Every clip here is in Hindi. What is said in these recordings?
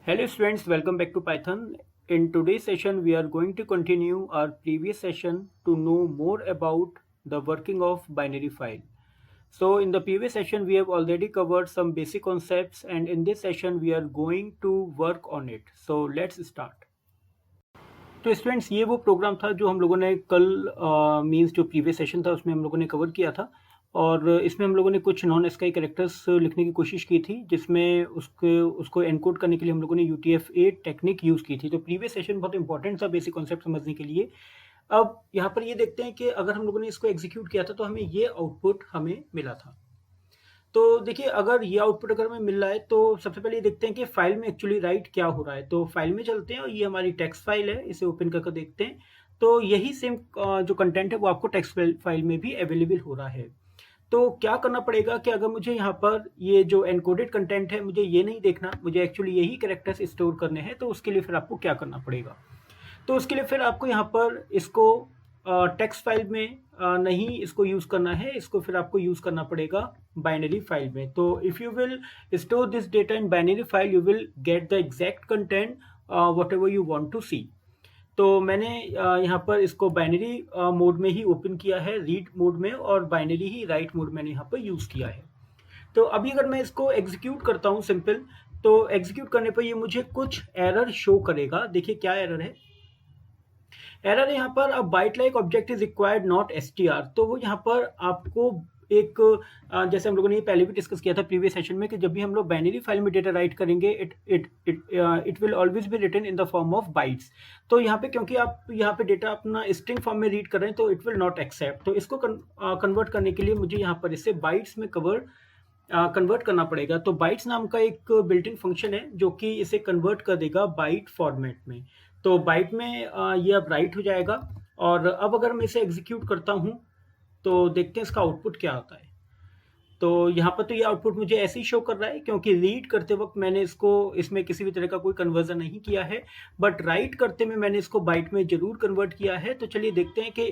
Hello students, welcome back to Python. In today's session, we are going to continue our previous session to know more about the working of binary file. So in the previous session, we have already covered some basic concepts, and in this session, we are going to work on it. So let's start. तो स्टूडेंट्स ये वो प्रोग्राम था जो हम लोगों ने कल मींस जो प्रीवियस सेशन था उसमें हम लोगों ने कवर किया था और इसमें हम लोगों ने कुछ नॉन स्काई कैरेक्टर्स लिखने की कोशिश की थी जिसमें उसको एनकोड करने के लिए हम लोगों ने UTF-8 टेक्निक यूज़ की थी। तो प्रीवियस सेशन बहुत इंपॉर्टेंट था बेसिक कॉन्सेप्ट समझने के लिए। अब यहाँ पर ये देखते हैं कि अगर हम लोगों ने इसको एग्जीक्यूट किया था तो हमें ये आउटपुट हमें मिला था। तो देखिए अगर ये आउटपुट अगर हमें मिल रहा है तो सबसे पहले ये देखते हैं कि फाइल में एक्चुअली राइट क्या हो रहा है। तो फाइल में चलते हैं और ये हमारी टेक्स्ट फाइल है, इसे ओपन करके देखते हैं। तो यही सेम जो कंटेंट है वो आपको टेक्स्ट फाइल में भी अवेलेबल हो रहा है। तो क्या करना पड़ेगा कि अगर मुझे यहाँ पर ये जो एनकोडेड कंटेंट है मुझे ये नहीं देखना, मुझे एक्चुअली यही कैरेक्टर्स स्टोर करने हैं, तो उसके लिए फिर आपको क्या करना पड़ेगा। तो उसके लिए फिर आपको यहाँ पर इसको टेक्स्ट फाइल में नहीं इसको यूज़ करना है, इसको फिर आपको यूज़ करना पड़ेगा बाइनरी फाइल में। तो if you will store this data in binary file you will get the exact content whatever you want to see. तो मैंने यहाँ पर इसको बाइनरी मोड में ही ओपन किया है, रीड मोड में, और बाइनरी ही राइट मोड मैंने यहाँ पर यूज़ किया है। तो अभी अगर मैं इसको एग्जीक्यूट करता हूँ सिंपल, तो एग्जीक्यूट करने पर ये मुझे कुछ एरर शो करेगा। देखिए क्या एरर है। एरर यहाँ पर अब byte like object is required not str। तो वो यहाँ पर आपको एक जैसे हम लोगों ने ये पहले भी डिस्कस किया था प्रीवियस सेशन में कि जब भी हम लोग बाइनरी फाइल में डेटा राइट करेंगे it will always be written in the form of bytes. तो यहाँ पे क्योंकि आप यहाँ पे डेटा अपना स्ट्रिंग फॉर्म में रीड कर रहे हैं तो इट विल नॉट एक्सेप्ट। तो इसको कन्वर्ट करने के लिए मुझे यहाँ पर इसे बाइट्स में कन्वर्ट करना पड़ेगा। तो बाइट्स नाम का एक बिल्ट इन फंक्शन है जो कि इसे कन्वर्ट कर देगा बाइट फॉर्मेट में। तो बाइट में ये अब राइट हो जाएगा। और अब अगर मैं इसे एग्जीक्यूट करता हूँ तो देखते हैं इसका आउटपुट क्या आता है। तो यहाँ पर तो ये आउटपुट मुझे ऐसे ही शो कर रहा है क्योंकि रीड करते वक्त मैंने इसमें किसी भी तरह का कोई कन्वर्जन नहीं किया है, बट राइट करते में मैंने इसको बाइट में जरूर कन्वर्ट किया है। तो चलिए देखते हैं कि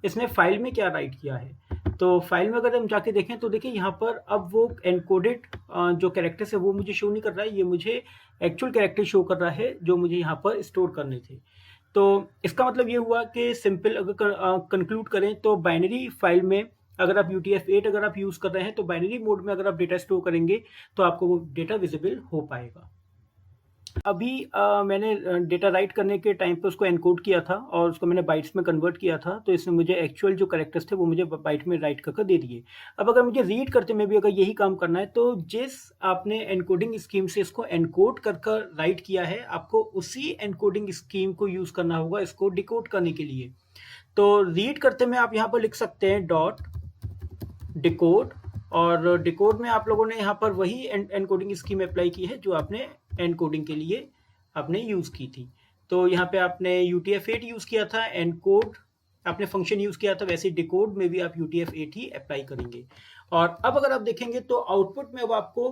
इसने फाइल में क्या राइट किया है। तो फाइल में अगर हम जाके देखें तो देखिए यहाँ पर अब वो एनकोडेड जो कैरेक्टर्स है वो मुझे शो नहीं कर रहा है, ये मुझे एक्चुअल कैरेक्टर शो कर रहा है जो मुझे यहाँ पर स्टोर करने थे। तो इसका मतलब ये हुआ कि सिंपल अगर कंक्लूड करें तो बाइनरी फाइल में अगर आप UTF-8 अगर आप यूज़ कर रहे हैं तो बाइनरी मोड में अगर आप डेटा स्टोर करेंगे तो आपको वो डेटा विजिबल हो पाएगा। अभी मैंने डेटा राइट करने के टाइम पे उसको एनकोड किया था और उसको मैंने बाइट्स में कन्वर्ट किया था, तो इसमें मुझे एक्चुअल जो कैरेक्टर्स थे वो मुझे बाइट में राइट करके दे दिए। अब अगर मुझे रीड करते में भी अगर यही काम करना है तो जिस आपने एनकोडिंग स्कीम से इसको एनकोड कर कर राइट किया है आपको उसी एनकोडिंग स्कीम को यूज़ करना होगा इसको डिकोड करने के लिए। तो रीड करते में आप यहाँ पर लिख सकते हैं डॉट डिकोड, और डिकोड में आप लोगों ने यहाँ पर वही एनकोडिंग स्कीम अप्लाई की है जो आपने एनकोडिंग के लिए आपने यूज़ की थी। तो यहाँ पे आपने UTF-8 यूज़ किया था, एनकोड आपने फंक्शन यूज़ किया था, वैसे डिकोड में भी आप UTF-8 ही अप्लाई करेंगे। और अब अगर आप देखेंगे तो आउटपुट में अब आपको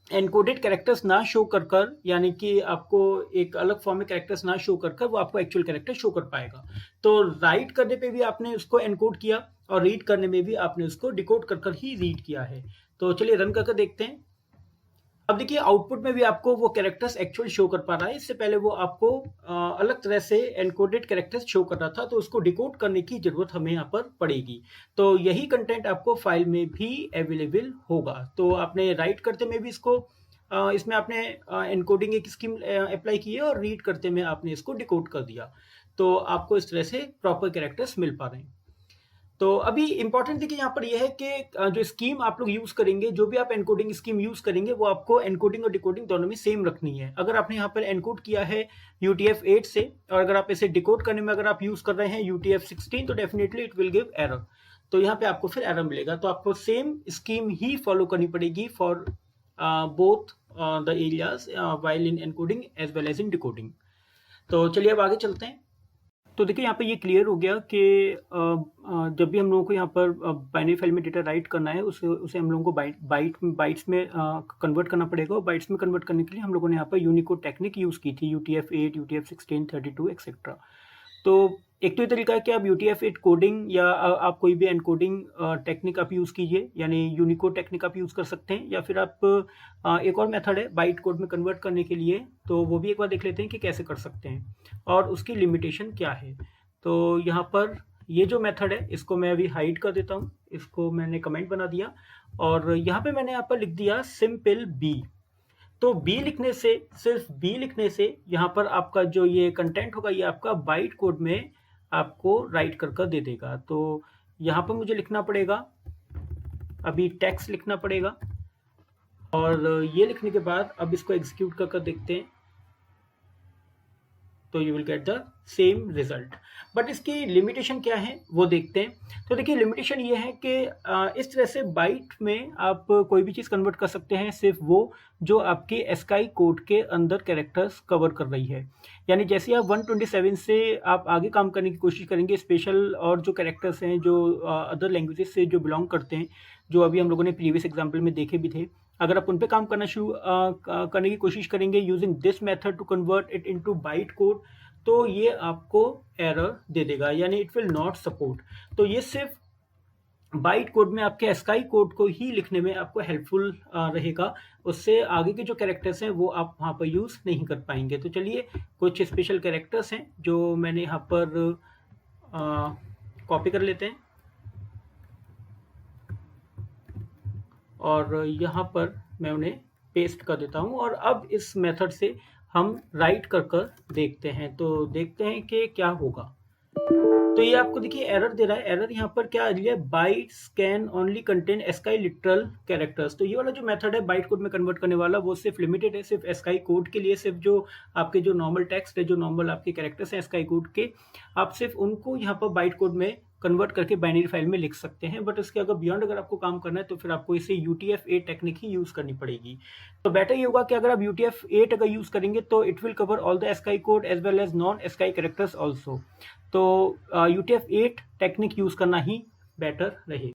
एनकोडेड कैरेक्टर्स ना शो कर यानी कि आपको एक अलग फॉर्म में कैरेक्टर्स ना शो कर वो आपको एक्चुअल कैरेक्टर शो कर पाएगा। तो राइट करने पे भी आपने उसको एनकोड किया और रीड करने में भी आपने उसको डिकोड कर ही रीड किया है। तो चलिए रन करके देखते हैं। अब देखिए आउटपुट में भी आपको वो कैरेक्टर्स एक्चुअल शो कर पा रहा है। इससे पहले वो आपको अलग तरह से एनकोडेड कैरेक्टर्स शो कर रहा था, तो उसको डिकोड करने की जरूरत हमें यहाँ पर पड़ेगी। तो यही कंटेंट आपको फाइल में भी अवेलेबल होगा। तो आपने राइट करते में भी इसमें आपने एनकोडिंग एक स्कीम अप्लाई की है और रीड करते में आपने इसको डिकोड कर दिया। तो आपको इस तरह से प्रॉपर कैरेक्टर्स मिल पा रहे हैं। तो अभी इंपॉर्टेंट देखिए यहाँ पर यह है कि जो स्कीम आप लोग यूज करेंगे, जो भी आप एनकोडिंग स्कीम यूज करेंगे वो आपको एनकोडिंग और डिकोडिंग दोनों में सेम रखनी है। अगर आपने यहाँ पर एनकोड किया है UTF-8 से और अगर आप इसे डिकोड करने में अगर आप यूज कर रहे हैं UTF-16 तो definitely it will give error. तो यहाँ पे आपको फिर एरर मिलेगा। तो आपको सेम स्कीम ही फॉलो करनी पड़ेगी for both the areas while in encoding as well as in decoding. तो चलिए अब आगे चलते हैं। तो देखिए यहाँ पे ये क्लियर हो गया कि जब भी हम लोगों को यहाँ पर बाइनरी फाइल में डेटा राइट करना है उसे हम लोगों को बाइट्स में कन्वर्ट करना पड़ेगा। और बाइट्स में कन्वर्ट करने के लिए हम लोगों ने यहाँ पर यूनिकोड टेक्निक यूज़ की थी, UTF-8, UTF-16, 32 एक्सेट्रा। तो एक तो ये तरीका है कि आप UTF-8 कोडिंग या आप कोई भी एनकोडिंग टेक्निक आप यूज़ कीजिए, यानी यूनिकोड टेक्निक आप यूज़ कर सकते हैं, या फिर आप एक और मेथड है बाइट कोड में कन्वर्ट करने के लिए, तो वो भी एक बार देख लेते हैं कि कैसे कर सकते हैं और उसकी लिमिटेशन क्या है। तो यहाँ पर ये जो मेथड है इसको मैं अभी हाइड कर देता हूँ, इसको मैंने कमेंट बना दिया और यहाँ पे मैंने यहाँ पर लिख दिया सिंपल बी। तो बी लिखने से, सिर्फ बी लिखने से यहाँ पर आपका जो ये कंटेंट होगा ये आपका बाइट कोड में आपको राइट कर दे देगा। तो यहाँ पर मुझे लिखना पड़ेगा, अभी टेक्स्ट लिखना पड़ेगा और ये लिखने के बाद अब इसको एग्जीक्यूट कर देखते हैं, तो you will get the same result. But इसकी लिमिटेशन क्या है वो देखते हैं। तो देखिए लिमिटेशन ये है कि इस तरह से बाइट में आप कोई भी चीज़ कन्वर्ट कर सकते हैं, सिर्फ वो जो आपके एस्काई कोड के अंदर कैरेक्टर्स कवर कर रही है। यानी जैसे आप 127 से आप आगे काम करने की कोशिश करेंगे, स्पेशल और जो कैरेक्टर्स हैं जो अदर लैंग्वेजेस से जो बिलोंग करते हैं, जो अभी हम लोगों ने प्रीवियस एग्जाम्पल में देखे भी थे, अगर आप उन पे काम करना शुरू करने की कोशिश करेंगे using this method to convert it into byte code, तो ये आपको एरर दे देगा, यानी इट विल नॉट सपोर्ट। तो ये सिर्फ बाइट कोड में आपके एस्काई कोड को ही लिखने में आपको हेल्पफुल रहेगा, उससे आगे के जो कैरेक्टर्स हैं वो आप वहाँ पर यूज़ नहीं कर पाएंगे। तो चलिए कुछ स्पेशल कैरेक्टर्स हैं जो मैंने यहाँ पर कॉपी कर लेते हैं और यहाँ पर मैं उन्हें पेस्ट कर देता हूँ और अब इस मेथड से हम राइट कर देखते हैं। तो देखते हैं कि क्या होगा। तो ये आपको देखिए एरर दे रहा है। एरर यहाँ पर क्या है, bytes can only contain ASCII literal characters. तो ये वाला जो मेथड है बाइट कोड में कन्वर्ट करने वाला, वो सिर्फ लिमिटेड है सिर्फ एस्काई कोड के लिए। सिर्फ जो आपके जो नॉर्मल टेक्स्ट है, जो नॉर्मल आपके कैरेक्टर्स हैं एस्काई कोड के, आप सिर्फ उनको यहाँ पर बाइट कोड में कन्वर्ट करके बाइनरी फाइल में लिख सकते हैं। बट इसके अगर बियॉन्ड अगर आपको काम करना है तो फिर आपको इसे UTF-8 टेक्निक ही यूज़ करनी पड़ेगी। तो बेटर ये होगा कि अगर आप UTF-8 अगर यूज़ करेंगे तो it will cover all the ASCII code as well as non ASCII characters also. तो UTF-8 टेक्निक यूज़ करना ही बेटर रहेगा।